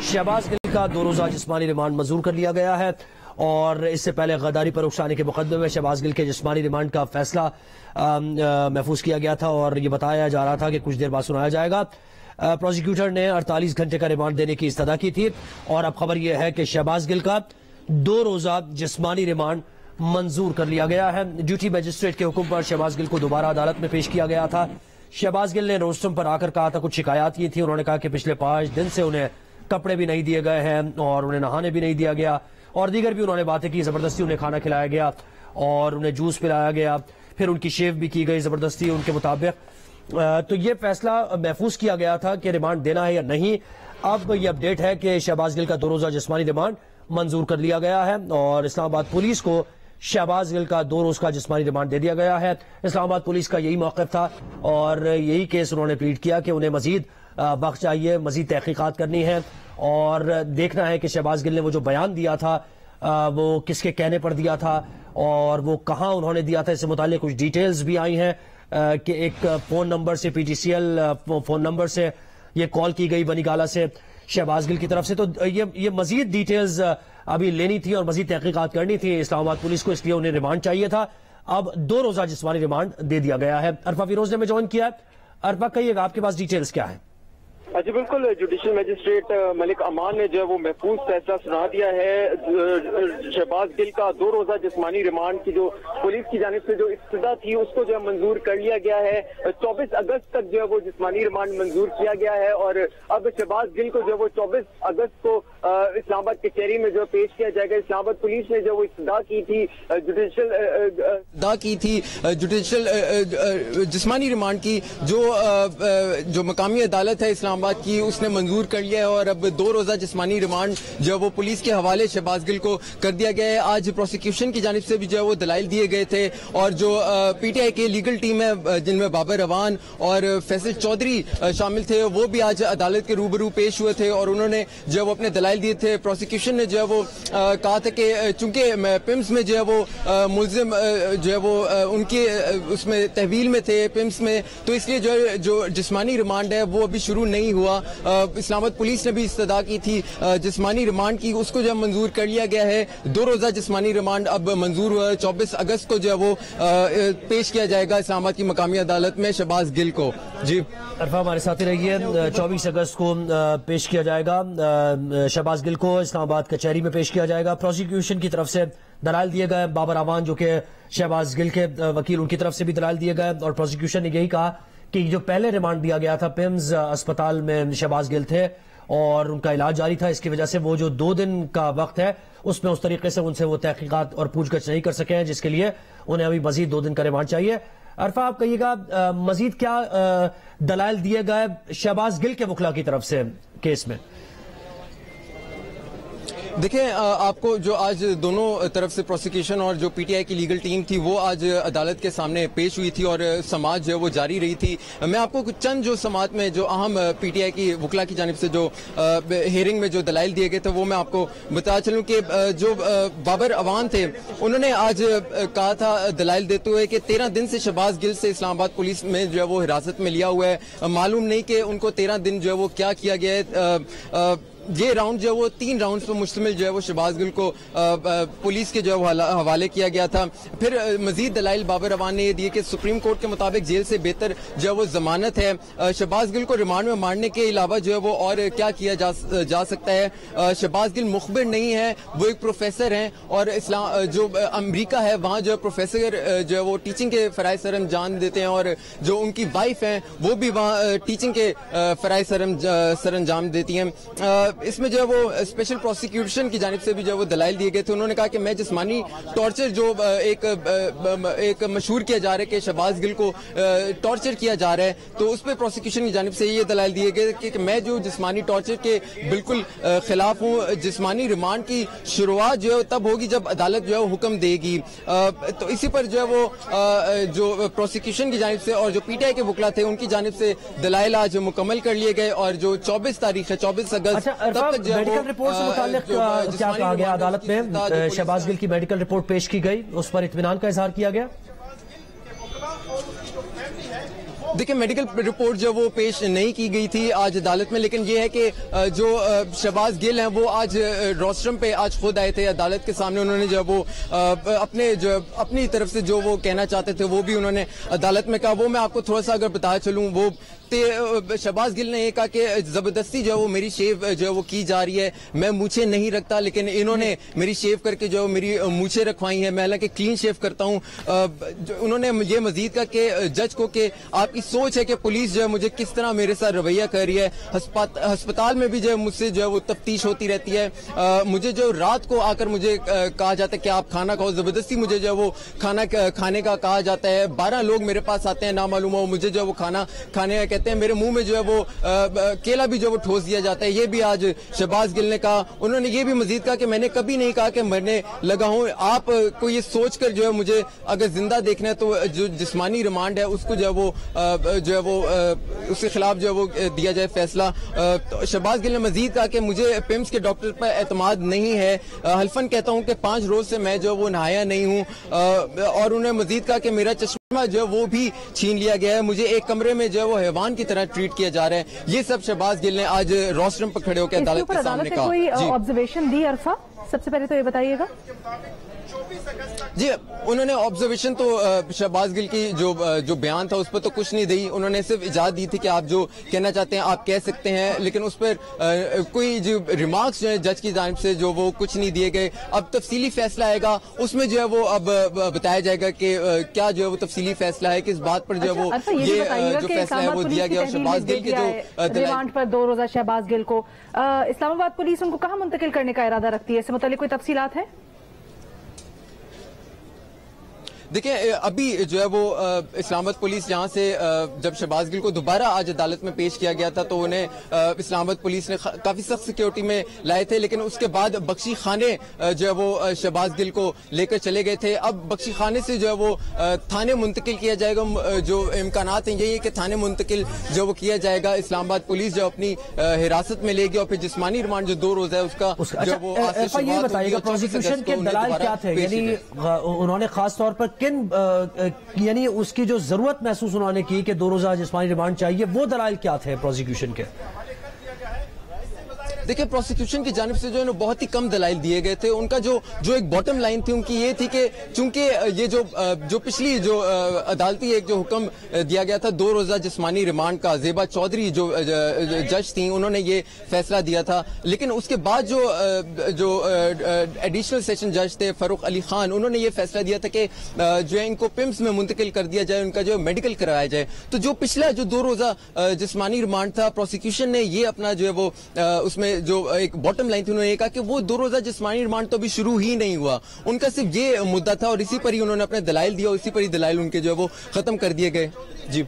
शहबाज गिल का 2 रोज़ा जिस्मानी रिमांड मंजूर कर लिया गया है और इससे पहले गद्दारी पर उकसाने के मुकदमे में शहबाज गिल के जिस्मानी रिमांड का फैसला महफूज किया गया था और ये बताया जा रहा था कि कुछ देर बाद सुनाया जाएगा। प्रोसिक्यूटर ने 48 घंटे का रिमांड देने की इस्तदा की थी और अब खबर यह है कि शहबाज गिल का 2 रोज़ा जिस्मानी रिमांड मंजूर कर लिया गया है। ड्यूटी मजिस्ट्रेट के हुक्म पर शहबाज गिल को दोबारा अदालत में पेश किया गया था। शहबाज गिल ने रोस्टम पर आकर कहा था, कुछ शिकायत की थी। उन्होंने कहा कि पिछले 5 दिन से उन्हें कपड़े भी नहीं दिए गए हैं और उन्हें नहाने भी नहीं दिया गया और दीगर भी उन्होंने बातें की। जबरदस्ती उन्हें खाना खिलाया गया और उन्हें जूस पिलाया गया, फिर उनकी शेव भी की गई जबरदस्ती उनके मुताबिक। तो ये फैसला महफूज किया गया था कि रिमांड देना है या नहीं। अब ये अपडेट है कि शहबाज गिल का 2 रोज़ा जिस्मानी रिमांड मंजूर कर लिया गया है और इस्लामाबाद पुलिस को शहबाज गिल का 2 रोज का जिस्मानी रिमांड दे दिया गया है। इस्लामाबाद पुलिस का यही मौक़िफ़ था और यही केस उन्होंने प्लीड किया कि उन्हें मजीद वक्त चाहिए, मजीद तहकीकात करनी है और देखना है कि शहबाज गिल ने वो जो बयान दिया था वो किसके कहने पर दिया था और वो कहाँ उन्होंने दिया था। इससे मुताल्लिक़ कुछ डिटेल्स भी आई हैं कि एक फ़ोन नंबर से, PTCL फ़ोन नंबर से ये कॉल की गई बनीगाला से शहबाज गिल की तरफ से। तो ये मजीद डिटेल्स अभी लेनी थी और मजीद तहकीकात करनी थी इस्लामाबाद पुलिस को, इसलिए उन्हें रिमांड चाहिए था। अब 2 रोज़ा जिस्मानी रिमांड दे दिया गया है। अरफा फिरोज ने हमें ज्वाइन किया है। अरफा, कहिएगा आपके पास डिटेल्स क्या है? जी बिल्कुल, जुडिशल मजिस्ट्रेट मलिक अमान ने जो वो महफूज फैसला सुना दिया है। शहबाज गिल का 2 रोज़ा जिस्मानी रिमांड की जो पुलिस की जानिब से जो इस्तदा थी उसको जो है मंजूर कर लिया गया है। 24 अगस्त तक जो है वो जिस्मानी रिमांड मंजूर किया गया है और अब शहबाज गिल को जो वो 24 अगस्त को इस्लामाबाद कचहरी में जो पेश किया जाएगा। इस्लामाबाद पुलिस ने जो वो इस्तदा की थी जुडिशल जिस्मानी रिमांड की जो मकामी अदालत है इस्लामाबाद की, उसने मंजूर कर लिया है और अब 2 रोज़ा जिस्मानी रिमांड जो वो पुलिस के हवाले शहबाज गिल को कर दिया गया है। आज प्रोसिक्यूशन की जानिब से भी जो है वो दलाइल दिए गए थे और जो PTI की लीगल टीम है जिनमें बाबर रवान और फैसल चौधरी शामिल थे, वो भी आज अदालत के रूबरू पेश हुए थे और उन्होंने जो वो अपने दलाइल दिए थे। प्रोसिक्यूशन ने जो है वो कहा था कि चूंकि पिम्स में जो है वो मुलजिम जो है वो उनके उसमें तहवील में थे पिम्स में, तो इसलिए जो जिस्मानी रिमांड है वो अभी शुरू नहीं हुआ। इस्लामाबाद पुलिस ने भी इस्तदा की थी जिस्मानी रिमांड की, उसको जो मंजूर कर लिया गया है। 2 रोज़ा जिस्मानी रिमांड अब मंजूर हुआ है। 24 अगस्त को जो है वो पेश किया जाएगा इस्लामाबाद की मकामी अदालत में शहबाज गिल को। जी अरफा हमारे साथ ही रहिए। 24 अगस्त को पेश किया जाएगा शहबाज गिल को, इस्लामाबाद कचहरी में पेश किया जाएगा। प्रोसिक्यूशन की तरफ से दलाइल दिए गए, बाबर अवान जो कि शहबाज गिल के वकील, उनकी तरफ से भी दलाइल दिए गए और प्रोसिक्यूशन ने यही कहा कि जो पहले रिमांड दिया गया था पिम्स अस्पताल में शहबाज गिल थे और उनका इलाज जारी था, इसकी वजह से वो जो 2 दिन का वक्त है उसमें उस तरीके से उनसे वो तहकीकात और पूछगछ नहीं कर सके हैं, जिसके लिए उन्हें अभी मजीद 2 दिन का रिमांड चाहिए। अरफा, आप कहिएगा मजीद क्या दलाइल दिए गए शहबाज गिल के वकला की तरफ से केस में? देखें, आपको जो आज दोनों तरफ से प्रोसिक्यूशन और जो PTI की लीगल टीम थी वो आज अदालत के सामने पेश हुई थी और समाअत जो है वो जारी रही थी। मैं आपको कुछ चंद जो समाअत में जो अहम PTI की वकला की जानिब से जो हेयरिंग में जो दलाइल दिए गए थे वो मैं आपको बता चलूं कि जो बाबर अवान थे उन्होंने आज कहा था दलाइल देते हुए कि 13 दिन से शहबाज गिल से इस्लामाबाद पुलिस में जो है वो हिरासत में लिया हुआ है। मालूम नहीं कि उनको 13 दिन जो है वो क्या किया गया है। ये राउंड जो है वो 3 राउंड पर मुश्तमिल जो है वो शहबाज गिल को पुलिस के जो है हवाले किया गया था। फिर मजीद दलाइल बाबर अवान ने ये दिए कि सुप्रीम कोर्ट के मुताबिक जेल से बेहतर जो है वो जमानत है। शहबाज गिल को रिमांड में मारने के अलावा जो है वो और क्या किया जा सकता है। शहबाज गिल मुखबिर नहीं है, वो एक प्रोफेसर हैं और जो अमरीका है वहाँ जो प्रोफेसर जो है वो टीचिंग के फराइज सर अंजाम देते हैं और जो उनकी वाइफ हैं वो भी वहाँ टीचिंग के फराइज सर अंजाम देती हैं। इसमें जो है वो स्पेशल प्रोसिक्यूशन की जानिब से भी जो है वो दलाइल दिए गए थे। उन्होंने कहा कि मैं जिस्मानी टॉर्चर जो एक मशहूर किया जा रहा है कि शहबाज गिल को टॉर्चर किया जा रहा है, तो उस पर प्रोसिक्यूशन की जानिब से ये दलाइल दिए गए कि मैं जो जिस्मानी टॉर्चर के बिल्कुल खिलाफ हूँ। जिस्मानी रिमांड की शुरुआत जो है तब होगी जब अदालत जो है वो हुक्म देगी। तो इसी पर जो है वो जो प्रोसिक्यूशन की जानिब से और जो PTI के वकला थे उनकी जानिब से दलाइल आज मुकम्मल कर लिए गए और जो 24 तारीख है 24 अगस्त मेडिकल रिपोर्ट से मुताल्लिक क्या कहा गया अदालत में? शहबाज गिल की मेडिकल रिपोर्ट पेश की गई, उस पर इत्मीनान का इजहार किया गया। देखिए, मेडिकल रिपोर्ट जो वो पेश नहीं की गई थी आज अदालत में, लेकिन ये है कि जो शहबाज गिल हैं वो आज रोस्ट्रम पे आज खुद आए थे अदालत के सामने। उन्होंने जो वो अपनी तरफ से जो वो कहना चाहते थे वो भी उन्होंने अदालत में कहा। वो मैं आपको थोड़ा सा अगर बताया चलूं, वो शहबाज गिल ने ये कहा कि जबरदस्ती जो है वो मेरी शेव जो है वो की जा रही है, मैं मूछें नहीं रखता, लेकिन इन्होंने मेरी शेव करके जो मेरी मूछें रखवाई हैं, मैं हालांकि क्लीन शेव करता हूं। उन्होंने ये मजीद कहा कि जज को कि आपकी सोच है कि पुलिस जो है मुझे किस तरह मेरे साथ रवैया कर रही है। अस्पताल में भी जो है मुझसे जो है वो तफ्तीश होती रहती है। मुझे जो रात को आकर मुझे कहा जाता है कि आप खाना खाओ, जबरदस्ती मुझे जो है वो खाना खाने का कहा जाता है। 12 लोग मेरे पास आते हैं नामालूम हो, मुझे जो है वो खाना खाने का कहते हैं, मेरे मुंह में जो है वो केला भी जो वो ठोस दिया जाता है। ये भी आज शहबाज गिल ने कहा। उन्होंने ये भी मजीद कहा कि मैंने कभी नहीं कहा कि मरने लगा हूं, आप को ये सोचकर जो है मुझे अगर जिंदा देखना है तो जो जिस्मानी रिमांड है उसको जो है वो उसके खिलाफ जो है वो दिया जाए फैसला। शहबाज गिल ने मजीद कहा कि मुझे पिम्स के डॉक्टर पर एतमाद नहीं है, हल्फन कहता हूं कि 5 रोज से मैं जो वो नहाया नहीं हूं। और उन्होंने मजीद कहा कि मेरा चश्मा जो वो भी छीन लिया गया है, मुझे एक कमरे में जो है वो हैवान की तरह ट्रीट किया जा रहा है। ये सब शहबाज गिल ने आज रोस्ट्रम पर खड़े होकर अदालत के सामने कहा। कोई ऑब्जर्वेशन दी अरफा, सबसे पहले तो ये बताइएगा। जी, उन्होंने ऑब्जर्वेशन तो शहबाज गिल की जो बयान था उस पर तो कुछ नहीं दी। उन्होंने सिर्फ इजाजत दी थी कि आप जो कहना चाहते हैं आप कह सकते हैं, लेकिन उस पर कोई जो रिमार्क्स जो है जज की जानिब से जो वो कुछ नहीं दिए गए। अब तफसीली फैसला आएगा, उसमें जो है वो अब बताया जाएगा कि क्या जो है वो तफसीली फैसला है, किस बात पर जो है वो ये जो फैसला है वो दिया गया। और शहबाज गिल के जो रिमांड पर 2 रोजा शहबाज गिल को इस्लामाबाद पुलिस उनको कहाँ मुंतकिल करने का इरादा रखती है, इससे मुतालिक कोई तफसीलात है? देखिए, अभी जो है वो इस्लामाबाद पुलिस जहां से जब शहबाज गिल को दोबारा आज अदालत में पेश किया गया था तो उन्हें इस्लामाबाद पुलिस ने काफी सख्त सिक्योरिटी में लाए थे, लेकिन उसके बाद बख्शी खाने जो है वो शहबाज गिल को लेकर चले गए थे। अब बख्शी खाने से जो है वो थाने मुंतकिल किया जाएगा। जो इम्कानात हैं यही है कि थाने मुंतकिल जो वो किया जाएगा। इस्लामाबाद पुलिस जो अपनी हिरासत में लेगी और फिर जिस्मानी रिमांड जो 2 रोज है उसका जो वो ये बताइएगा प्रोसिक्यूशन के दलाल क्या थे, यानी उन्होंने खास तौर पर यानी उसकी जो जरूरत महसूस उन्होंने की कि 2 रोजा जिस्मानी रिमांड चाहिए, वो दलाल क्या थे प्रोसिक्यूशन के? देखिए, प्रोसिक्यूशन की जानिब से जो है ना बहुत ही कम दलाइल दिए गए थे। उनका जो एक बॉटम लाइन थी उनकी ये थी कि चूंकि ये जो पिछली जो अदालती एक जो हुक्म दिया गया था 2 रोजा जिस्मानी रिमांड का, ज़ेबा चौधरी जो जज थी उन्होंने ये फैसला दिया था, लेकिन उसके बाद जो एडिशनल सेशन जज थे फरूक अली खान, उन्होंने ये फैसला दिया था कि जो है इनको पिम्स में मुंतकिल कर दिया जाए, उनका जो मेडिकल कराया जाए। तो जो पिछला जो 2 रोजा जिस्मानी रिमांड था, प्रोसिक्यूशन ने ये अपना जो है वो उसमें जो एक बॉटम लाइन थी उन्होंने कहा कि वो 2 रोजा जिस्मानी रिमांड तो अभी शुरू ही नहीं हुआ। उनका सिर्फ ये मुद्दा था और इसी पर ही उन्होंने अपने दलाइल दिया और इसी पर ही दलाइल उनके जो है वो खत्म कर दिए गए। जी।